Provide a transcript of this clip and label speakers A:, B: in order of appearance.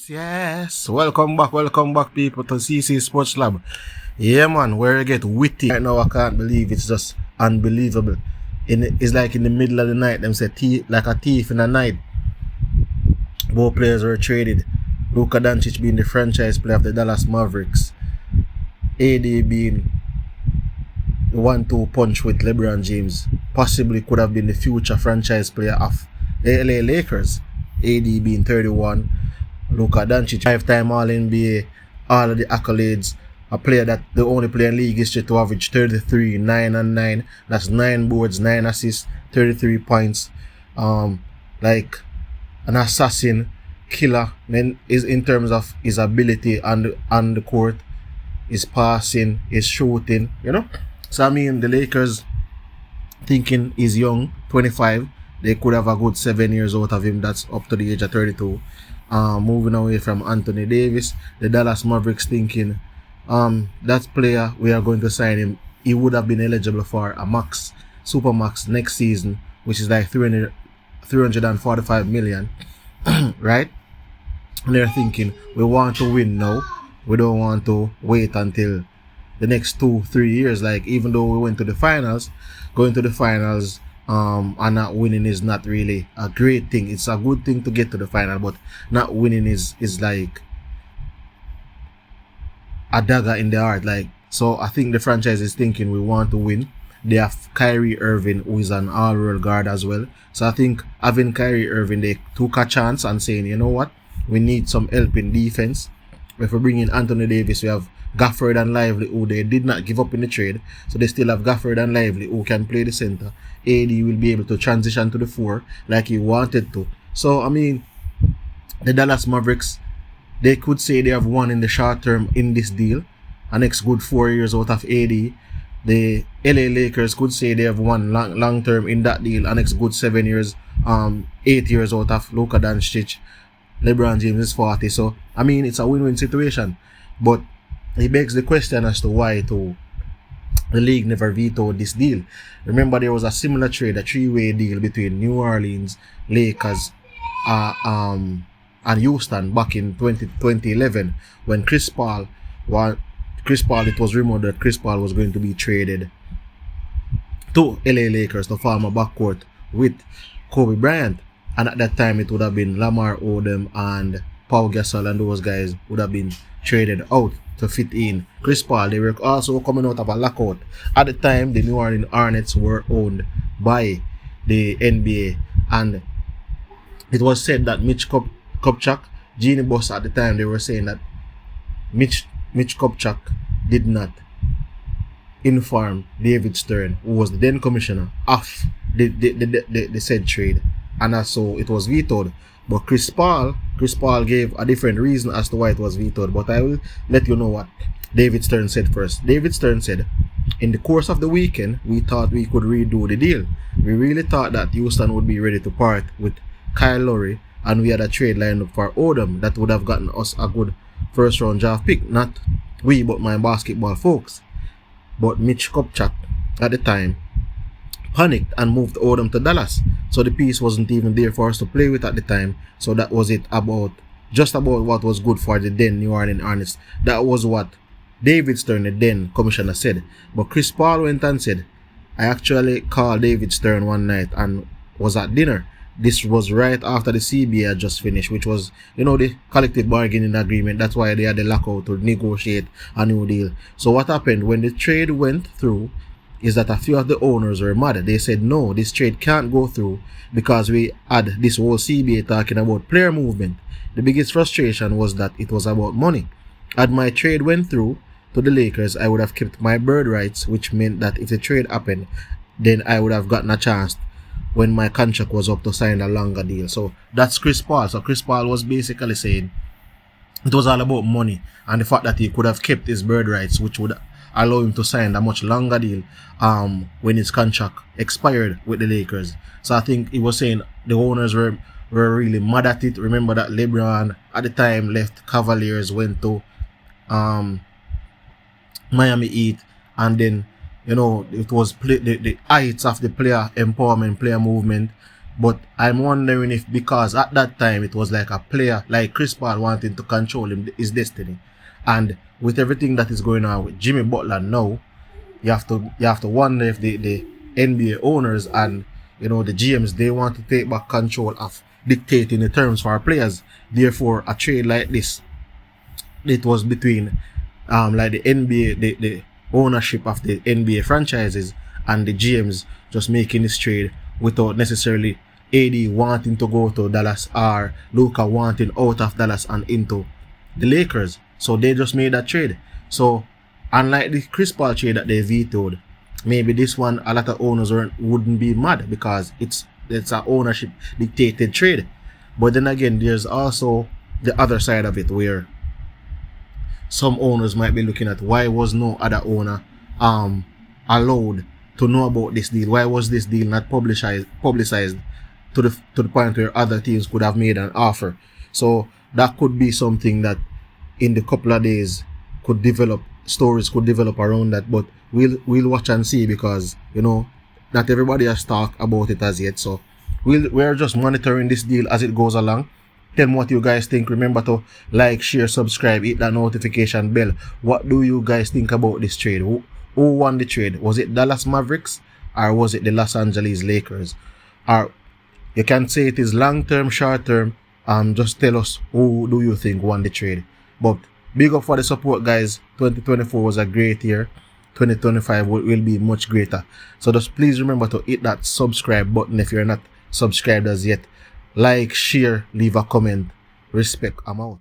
A: Yes. Welcome back, people, to CC Sports Lab. Yeah, man, where I get witty. Right now, I can't believe it's just unbelievable. It's like in the middle of the night, them say like a thief in the night. Both players were traded. Luka Doncic being the franchise player of the Dallas Mavericks. AD being the 1-2 punch with LeBron James. Possibly could have been the future franchise player of the LA Lakers. AD being 31. Luka Doncic, 5-time All-NBA, all of the accolades. A player that the only player in league history to average 33, 9 and 9. That's 9 boards, 9 assists, 33 points. Like an assassin, killer. Then is in terms of his ability on the court, his passing, his shooting. So I mean, the Lakers thinking he's young, 25. They could have a good 7 years out of him. That's up to the age of 32. Moving away from Anthony Davis, the Dallas Mavericks thinking that player, we are going to sign him. He would have been eligible for a max, super max next season, which is like 345 million, right? And they're thinking, we want to win now. We don't want to wait until the next 2-3 years. Like, even though we went to the finals, going to the finals and not winning is not really a great thing. It's a good thing to get to the final, but not winning is like a dagger in the heart. Like, so I think the franchise is thinking we want to win. They have Kyrie Irving, who is an all-world guard as well. So I think having Kyrie Irving, they took a chance and saying, you know what, we need some help in defense. If we bring in Anthony Davis, we have Gafford and Lively, who they did not give up in the trade. So they still have Gafford and Lively, who can play the center. AD will be able to transition to the 4 like he wanted to. So, I mean, the Dallas Mavericks, they could say they have won in the short term in this deal. A next good 4 years out of AD. The LA Lakers could say they have won long term in that deal. A next good 7 years, 8 years out of Luka Doncic. LeBron James is 40. So, I mean, it's a win-win situation. But it begs the question as to why the league never vetoed this deal. Remember, there was a similar trade, a 3-way deal between New Orleans, Lakers, and Houston back in 2011 when it was rumored that Chris Paul was going to be traded to LA Lakers to form a backcourt with Kobe Bryant. And at that time, it would have been Lamar Odom and Pau Gasol, and those guys would have been traded out to fit in Chris Paul. They were also coming out of a lockout. At the time, the New Orleans Hornets were owned by the NBA, and it was said that Mitch Kupchak, Genie Boss at the time, they were saying that Mitch Kupchak did not inform David Stern, who was the then commissioner, of the said trade, and so it was vetoed. But Chris Paul gave a different reason as to why it was vetoed. But I will let you know what David Stern said first. David Stern said, in the course of the weekend, we thought we could redo the deal. We really thought that Houston would be ready to part with Kyle Lowry, and we had a trade lined up for Odom that would have gotten us a good first round draft pick. Not we, but my basketball folks. But Mitch Kupchak at the time panicked and moved Odom to Dallas. So the piece wasn't even there for us to play with at the time. So that was it just about what was good for the then New Orleans Hornets. That was what David Stern, the then commissioner, said. But Chris Paul went and said, I actually called David Stern one night and was at dinner. This was right after the CBA had just finished, which was, the collective bargaining agreement. That's why they had the lockout to negotiate a new deal. So what happened when the trade went through is that a few of the owners were mad. They said, no, this trade can't go through because we had this whole CBA talking about player movement. The biggest frustration was that it was about money. Had my trade went through to the Lakers, I would have kept my bird rights, which meant that if the trade happened, then I would have gotten a chance when my contract was up to sign a longer deal. So that's Chris Paul. So Chris Paul was basically saying it was all about money and the fact that he could have kept his bird rights, which would allow him to sign a much longer deal when his contract expired with the Lakers. So I think he was saying the owners were really mad at it. Remember that LeBron at the time left Cavaliers, went to Miami Heat, and then it was the heights of the player empowerment, player movement. But I'm wondering if because at that time it was like a player like Chris Paul wanting to control his destiny, and with everything that is going on with Jimmy Butler now, you have to wonder if the NBA owners and the GMs, they want to take back control of dictating the terms for our players. Therefore, a trade like this, it was between like the NBA, the ownership of the NBA franchises and the GMs just making this trade without necessarily AD wanting to go to Dallas or Luka wanting out of Dallas and into the Lakers. So they just made that trade. So unlike the Chris Paul trade that they vetoed, maybe this one a lot of owners wouldn't be mad because it's an ownership dictated trade. But then again, there's also the other side of it where some owners might be looking at why was no other owner allowed to know about this deal? Why was this deal not publicized to the point where other teams could have made an offer? So that could be something that in the couple of days stories could develop around that, but we'll watch and see because not everybody has talked about it as yet. So we're just monitoring this deal as it goes along. Tell me what you guys think. Remember to like, share, subscribe, hit that notification bell. What do you guys think about this trade? Who won the trade? Was it Dallas Mavericks or was it the Los Angeles Lakers? Or you can say it is long term, short term. Just tell us who do you think won the trade. But big up for the support, guys. 2024 was a great year. 2025 will be much greater. So just please remember to hit that subscribe button if you're not subscribed as yet. Like, share, leave a comment. Respect. I'm out.